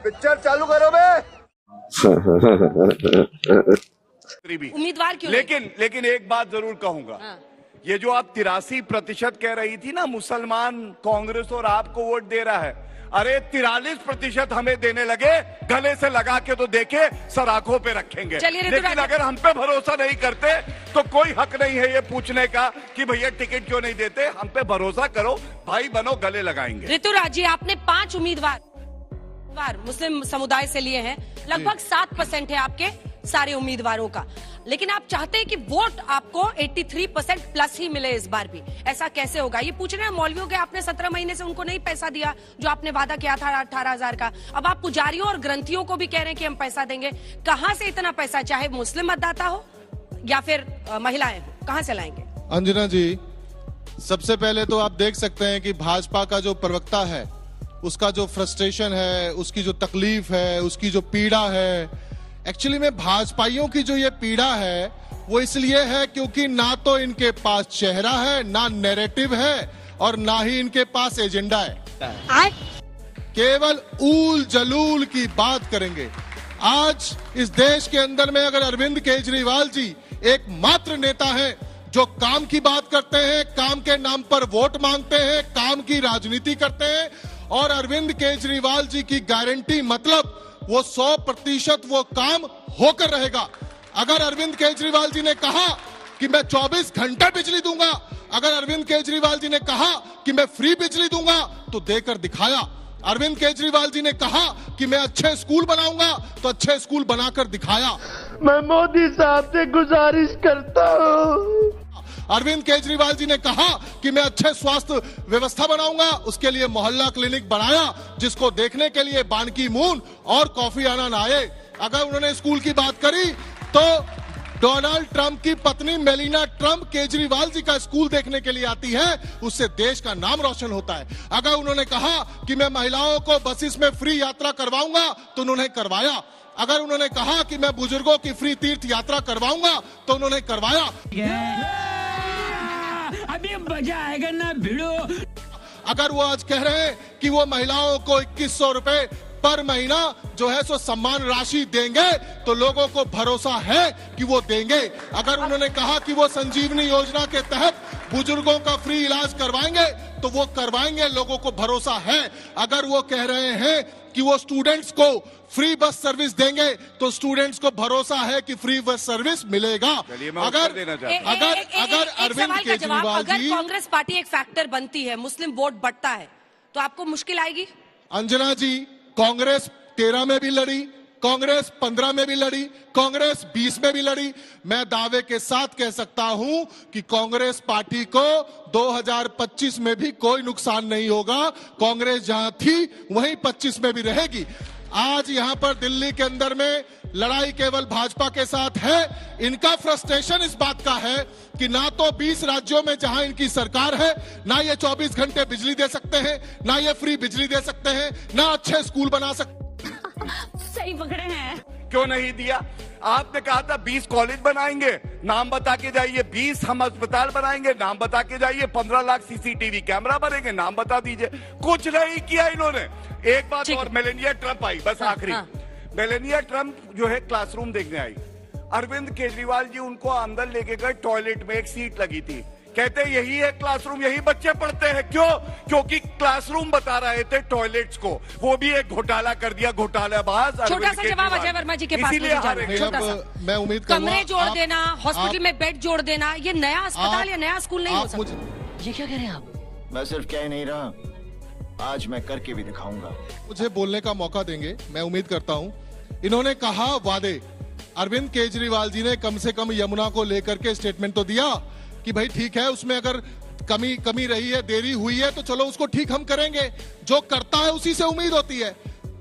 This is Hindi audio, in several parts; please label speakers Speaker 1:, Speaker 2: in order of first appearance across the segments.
Speaker 1: पिक्चर चालू करो बे।
Speaker 2: उम्मीदवार क्यों
Speaker 3: लेकिन एक बात जरूर कहूंगा, ये जो आप 83% कह रही थी ना, मुसलमान कांग्रेस और आपको वोट दे रहा है, अरे 43% हमें देने लगे, गले से लगा के तो देखे, सर आंखों पे रखेंगे। लेकिन अगर हम पे भरोसा नहीं करते तो कोई हक नहीं है ये पूछने का कि भैया टिकट क्यों नहीं देते। हम पे भरोसा करो, भाई बनो, गले लगाएंगे।
Speaker 2: ऋतुराज जी, आपने 5 उम्मीदवार मुस्लिम समुदाय से लिए हैं, लगभग 7% है आपके सारे उम्मीदवारों का, लेकिन आप चाहते हैं कि वोट आपको 83% प्लस ही मिले इस बार भी। ऐसा कैसे होगा? ये पूछ रहे हैं मौलवियों के, आपने 17 महीने से उनको नहीं पैसा दिया जो आपने वादा किया था 18,000 का। अब आप पुजारियों और ग्रंथियों को भी कह रहे हैं कि हम पैसा देंगे। कहां से इतना पैसा, चाहे मुस्लिम मतदाता हो या फिर महिलाएं हो, कहां से लाएंगे?
Speaker 4: अंजना जी, सबसे पहले तो आप देख सकते हैं कि भाजपा का जो प्रवक्ता है, उसका जो फ्रस्ट्रेशन है, उसकी जो तकलीफ है, उसकी जो पीड़ा है, एक्चुअली में भाजपाइयों की जो ये पीड़ा है वो इसलिए है क्योंकि ना तो इनके पास चेहरा है, ना नैरेटिव है, और ना ही इनके पास एजेंडा है। केवल ऊल जलूल की बात करेंगे। आज इस देश के अंदर में अगर अरविंद केजरीवाल जी एकमात्र नेता हैं जो काम की बात करते हैं, काम के नाम पर वोट मांगते हैं, काम की राजनीति करते हैं, और अरविंद केजरीवाल जी की गारंटी मतलब वो 100% वो काम होकर रहेगा। अगर अरविंद केजरीवाल जी ने कहा कि मैं 24 घंटे बिजली दूंगा, अगर अरविंद केजरीवाल जी ने कहा कि मैं फ्री बिजली दूंगा, तो देकर दिखाया। अरविंद केजरीवाल जी ने कहा कि मैं अच्छे स्कूल बनाऊंगा, तो अच्छे स्कूल बनाकर दिखाया।
Speaker 1: मैं मोदी साहब से गुजारिश करता हूँ।
Speaker 4: अरविंद केजरीवाल जी ने कहा कि मैं अच्छे स्वास्थ्य व्यवस्था बनाऊंगा, उसके लिए मोहल्ला क्लिनिक बनाया, जिसको देखने के लिए बान की मून और कॉफी आनंद आए। अगर उन्होंने स्कूल की बात करी तो डोनाल्ड ट्रंप की पत्नी मेलिना ट्रंप केजरीवाल जी का स्कूल देखने के लिए आती है, उससे देश का नाम रोशन होता है। अगर उन्होंने कहा कि मैं महिलाओं को बसेस में फ्री यात्रा करवाऊंगा, तो उन्होंने करवाया। अगर उन्होंने कहा कि मैं बुजुर्गों की फ्री तीर्थ यात्रा करवाऊंगा, तो उन्होंने करवाया।
Speaker 5: अभी मजा आएगा ना भिड़ो।
Speaker 4: अगर वो आज कह रहे हैं कि वो महिलाओं को 2100 रुपए पर महीना जो है सो सम्मान राशि देंगे, तो लोगों को भरोसा है कि वो देंगे। अगर उन्होंने कहा कि वो संजीवनी योजना के तहत बुजुर्गों का फ्री इलाज करवाएंगे, तो वो करवाएंगे, लोगों को भरोसा है। अगर वो कह रहे हैं कि वो स्टूडेंट्स को फ्री बस सर्विस देंगे, तो स्टूडेंट्स को भरोसा है कि फ्री बस सर्विस मिलेगा। अगर अरविंद केजरीवाल जी,
Speaker 2: कांग्रेस पार्टी एक फैक्टर बनती है, मुस्लिम वोट बढ़ता है, तो आपको मुश्किल आएगी?
Speaker 4: अंजना जी, कांग्रेस 13 में भी लड़ी, कांग्रेस 15 में भी लड़ी, कांग्रेस 20 में भी लड़ी। मैं दावे के साथ कह सकता हूं कि कांग्रेस पार्टी को 2025 में भी कोई नुकसान नहीं होगा। कांग्रेस जहां थी वहीं 25 में भी रहेगी। आज यहां पर दिल्ली के अंदर में लड़ाई केवल भाजपा के साथ है। इनका फ्रस्ट्रेशन इस बात का है कि ना तो 20 राज्यों में जहां इनकी सरकार है, ना ये 24 घंटे बिजली दे सकते हैं, ना ये फ्री बिजली दे सकते हैं, ना अच्छे स्कूल बना सकते।
Speaker 5: सही पकड़े हैं।
Speaker 3: क्यों नहीं दिया? आपने कहा था 20 कॉलेज बनाएंगे, नाम बता के जाइए। 20 हम अस्पताल बनाएंगे, नाम बता के जाइए। 15 लाख सीसीटीवी कैमरा बनेंगे, नाम बता दीजिए। कुछ नहीं किया इन्होंने। एक बात और, मेलेनिया ट्रंप आई, बस आखिरी। मेलेनिया ट्रंप जो है क्लासरूम देखने आई। अरविंद केजरीवाल जी उनको अंदर लेके गए, टॉयलेट में एक सीट लगी थी, कहते यही है क्लासरूम, यही बच्चे पढ़ते हैं। क्यों? क्योंकि क्लासरूम बता रहे थे टॉयलेट्स को। वो भी एक घोटाला कर दिया, घोटालाबाज।
Speaker 2: छोटा सा जवाब अजय वर्मा जी के पास।
Speaker 4: मैं उम्मीद करूंगा
Speaker 2: कमरे जोड़ देना, हॉस्पिटल में बेड जोड़ देना, ये नया अस्पताल या नया स्कूल नहीं हो सकता। ये क्या कह रहे हैं आप?
Speaker 1: मैं सिर्फ कह नहीं रहा, आज मैं करके भी दिखाऊंगा।
Speaker 4: मुझे बोलने का मौका देंगे, मैं उम्मीद करता हूं। इन्होंने कहा वादे, अरविंद केजरीवाल जी ने कम से कम यमुना को लेकर के स्टेटमेंट तो दिया कि भाई ठीक है, उसमें अगर कमी रही है, देरी हुई है, तो चलो उसको ठीक हम करेंगे। जो करता है उसी से उम्मीद होती है।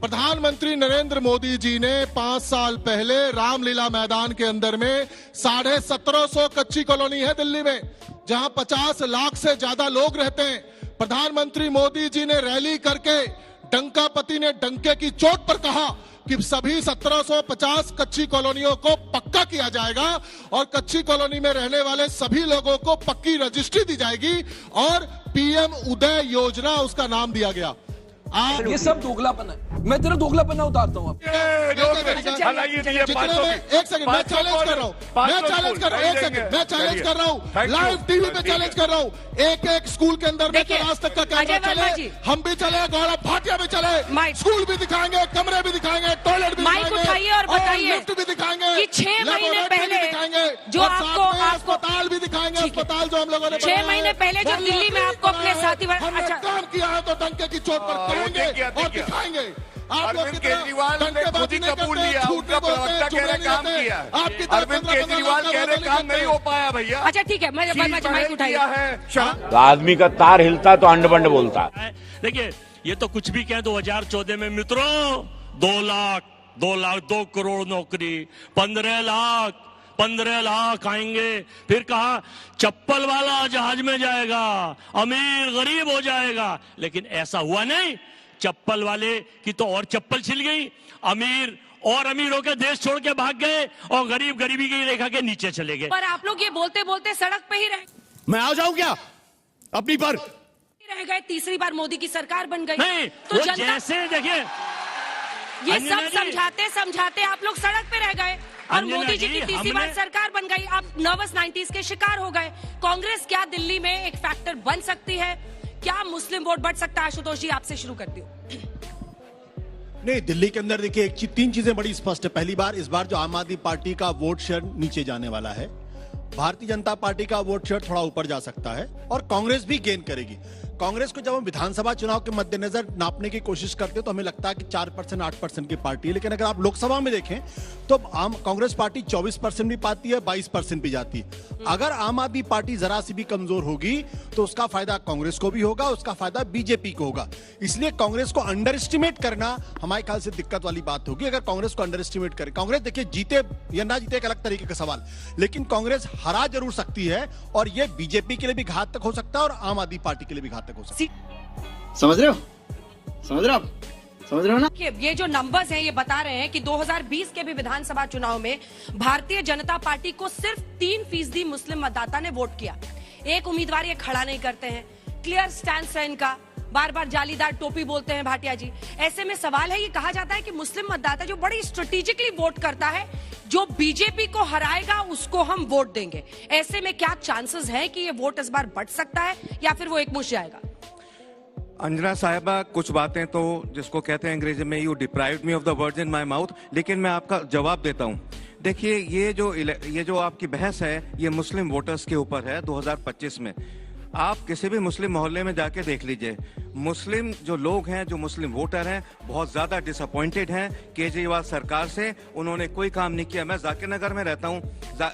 Speaker 4: प्रधानमंत्री नरेंद्र मोदी जी ने 5 साल पहले रामलीला मैदान के अंदर में 1750 कच्ची कॉलोनी है दिल्ली में, जहां 50 लाख से ज्यादा लोग रहते हैं। प्रधानमंत्री मोदी जी ने रैली करके डंकापति ने डंके की चोट पर कहा कि सभी 1750 कच्ची कॉलोनियों को पक्का किया जाएगा और कच्ची कॉलोनी में रहने वाले सभी लोगों को पक्की रजिस्ट्री दी जाएगी और पीएम उदय योजना उसका नाम दिया गया। आप
Speaker 6: ये सब दोगलापन है। मैं तेरा दोगलापन उतारता हूँ।
Speaker 4: एक सेकंड, मैं चैलेंज कर रहा हूँ, एक सेकंड, मैं चैलेंज कर रहा हूँ, लाइव टीवी पे चैलेंज कर रहा हूँ। एक स्कूल के अंदर में आज तक का कैमरा चले, हम भी चले, गौरव भाटिया भी चले, स्कूल भी दिखाएंगे, कमरे भी दिखाएंगे, टॉयलेट भी दिखाएंगे
Speaker 2: और बताइए
Speaker 4: लिफ्ट भी दिखाएंगे
Speaker 2: कि 6 महीने पहले जो आपको
Speaker 4: अस्पताल भी दिखाएंगे, अस्पताल जो हम लोगों ने
Speaker 2: 6 महीने पहले जो दिल्ली में आपको अपने साथी
Speaker 4: अच्छा काम किया है तो डंके की चोट पर करेंगे और दिखाएंगे।
Speaker 3: अरविंद केजरीवाल ने खुद ही कबूल लिया, उनका प्रवक्ता कह रहे काम किया। अरविंद केजरीवाल कह रहे काम नहीं हो पाया भैया।
Speaker 2: अच्छा ठीक है, मैं माइक उठाइए
Speaker 7: तो आदमी का तार हिलता तो अंड बंड बोलता।
Speaker 8: देखिए ये तो कुछ भी कहें 2014 में मित्रों 2 लाख 2 करोड़ नौकरी, 15 लाख आएंगे। फिर कहा चप्पल वाला जहाज में जाएगा, अमीर गरीब हो जाएगा, लेकिन ऐसा हुआ नहीं। चप्पल वाले की तो और चप्पल छिल गई, अमीर और अमीर होकर देश छोड़ के भाग गए और गरीब गरीबी की रेखा के नीचे चले गए।
Speaker 2: पर आप लोग ये बोलते बोलते सड़क पे ही रह,
Speaker 1: मैं आ जाऊं क्या अपनी पर
Speaker 2: रह गए। तीसरी बार मोदी की सरकार बन गई
Speaker 8: नहीं
Speaker 2: तो
Speaker 8: वो
Speaker 2: जनता
Speaker 8: जैसे देखिए
Speaker 2: ये सब समझाते समझाते आप लोग सड़क पे रह गए और मोदी जी की तीसरी बार सरकार बन गई। आप नर्वस 90s के शिकार हो गए। कांग्रेस क्या दिल्ली में एक फैक्टर बन सकती है? क्या मुस्लिम वोट बढ़ सकता है? आशुतोष जी आपसे शुरू करती हूँ।
Speaker 1: नहीं, दिल्ली के अंदर देखिए 3 चीजें बड़ी स्पष्ट है। पहली बार इस बार जो आम आदमी पार्टी का वोट शेयर नीचे जाने वाला है, भारतीय जनता पार्टी का वोट शेयर थोड़ा ऊपर जा सकता है और कांग्रेस भी गेन करेगी। कांग्रेस को जब हम विधानसभा चुनाव के मद्देनजर नापने की कोशिश करते हैं तो हमें लगता है कि 4% 8% की पार्टी है, लेकिन अगर आप लोकसभा में देखें तो आम कांग्रेस पार्टी 24% भी पाती है, 22% भी जाती है। अगर आम आदमी पार्टी जरा सी भी कमजोर होगी तो उसका फायदा कांग्रेस को भी होगा, उसका फायदा बीजेपी को होगा। इसलिए कांग्रेस को अंडर एस्टिमेट करना हमारे ख्याल से दिक्कत वाली बात होगी। अगर कांग्रेस को अंडर एस्टिमेट करे, कांग्रेस देखिए जीते या ना जीते एक अलग तरीके का सवाल, लेकिन कांग्रेस हरा जरूर सकती है और यह बीजेपी के लिए भी घातक हो सकता है और आम आदमी पार्टी के लिए भी घातक हो सकता है।
Speaker 9: समझ रहे हो ना?
Speaker 2: ये जो नंबर्स हैं ये बता रहे हैं कि 2020 के भी विधानसभा चुनाव में भारतीय जनता पार्टी को सिर्फ 3% मुस्लिम मतदाता ने वोट किया। एक उम्मीदवार ये खड़ा नहीं करते हैं, क्लियर स्टैंड है इनका, बार बार जालीदार टोपी बोलते हैं भाटिया जी। ऐसे में सवाल है, ये कहा जाता है कि मुस्लिम मतदाता जो बड़ी स्ट्रेटेजिकली वोट करता है, जो बीजेपी को हराएगा उसको हम वोट देंगे। ऐसे में क्या चांसेस है कि ये वोट इस बार बढ़ सकता है या फिर वो एकमुश्त जाएगा?
Speaker 3: अंजना साहिबा, कुछ बातें तो जिसको कहते हैं अंग्रेजी में you deprived me of the words in my mouth, लेकिन मैं आपका जवाब देता हूं। देखिए ये जो आपकी बहस है ये मुस्लिम वोटर्स के ऊपर है 2025 में। आप किसी भी मुस्लिम मोहल्ले में जाके देख लीजिए, मुस्लिम जो लोग हैं, जो मुस्लिम वोटर हैं, बहुत ज्यादा डिसअपॉइंटेड हैं केजरीवाल सरकार से। उन्होंने कोई काम नहीं किया। मैं जाकिर नगर में रहता हूं,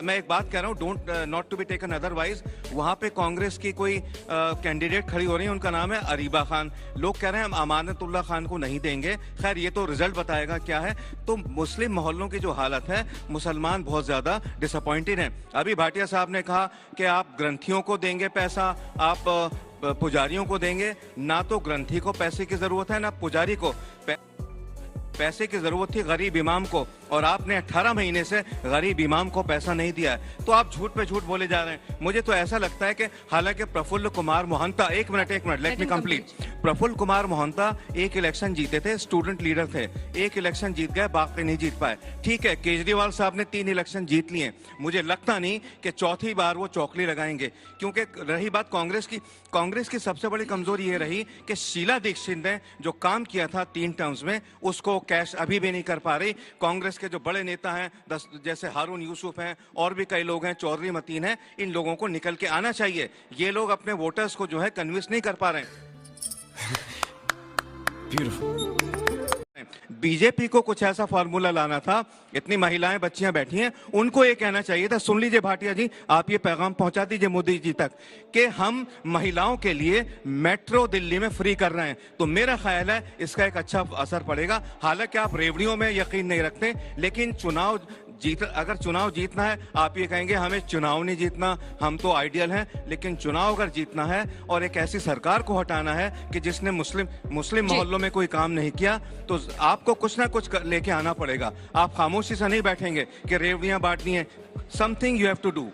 Speaker 3: मैं एक बात कह रहा हूं, don't not to be taken otherwise. वहां पे कांग्रेस की कोई कैंडिडेट खड़ी हो रही है, उनका नाम है अरीबा खान। लोग कह रहे हैं हम अमानतुल्लाह खान को नहीं देंगे। खैर ये तो रिजल्ट बताएगा क्या है। तो मुस्लिम मोहल्लों की जो हालत है, मुसलमान बहुत ज्यादा डिसअपॉइंटेड हैं। अभी भाटिया साहब ने कहा कि आप ग्रंथियों को देंगे पैसा, आप पुजारियों को देंगे। ना तो ग्रंथी को पैसे की जरूरत है, ना पुजारी को पैसे की जरूरत थी गरीब इमाम को, और आपने 18 महीने से गरीब इमाम को पैसा नहीं दिया है। तो आप झूठ पे झूठ बोले जा रहे हैं। मुझे तो ऐसा लगता है कि हालांकि प्रफुल्ल कुमार मोहंता, एक minute let me complete. Prafulla Kumar Mohanta एक इलेक्शन जीते थे, स्टूडेंट लीडर थे, एक इलेक्शन जीत गए, बाकी नहीं जीत पाए। ठीक है, केजरीवाल साहब ने 3 इलेक्शन जीत लिए। मुझे लगता नहीं कि चौथी बार वो चौकली लगाएंगे, क्योंकि रही बात कांग्रेस की सबसे बड़ी कमजोरी ये रही कि शीला दीक्षित ने जो काम किया था 3 टर्म्स में, उसको कैश अभी भी नहीं कर पा रही। कांग्रेस के जो बड़े नेता हैं, जैसे हारून यूसुफ हैं और भी कई लोग हैं, चौधरी मतीन हैं, इन लोगों को निकल के आना चाहिए। ये लोग अपने वोटर्स को जो है कन्विंस नहीं कर पा रहे हैं। बीजेपी को कुछ ऐसा फार्मूला लाना था। इतनी महिलाएं बच्चियां बैठी हैं, उनको ये कहना चाहिए था, सुन लीजिए भाटिया जी, आप ये पैगाम पहुंचा दीजिए मोदी जी तक कि हम महिलाओं के लिए मेट्रो दिल्ली में फ्री कर रहे हैं। तो मेरा ख्याल है इसका एक अच्छा असर पड़ेगा। हालांकि आप रेवड़ियों में यकीन नहीं रखते, लेकिन अगर चुनाव जीतना है, आप ये कहेंगे हमें चुनाव नहीं जीतना, हम तो आइडियल हैं, लेकिन चुनाव अगर जीतना है और एक ऐसी सरकार को हटाना है कि जिसने मुस्लिम मोहल्लों में कोई काम नहीं किया, तो आपको कुछ ना कुछ लेके आना पड़ेगा। आप खामोशी से नहीं बैठेंगे कि रेवड़ियां बांटनी है। Something you have to do.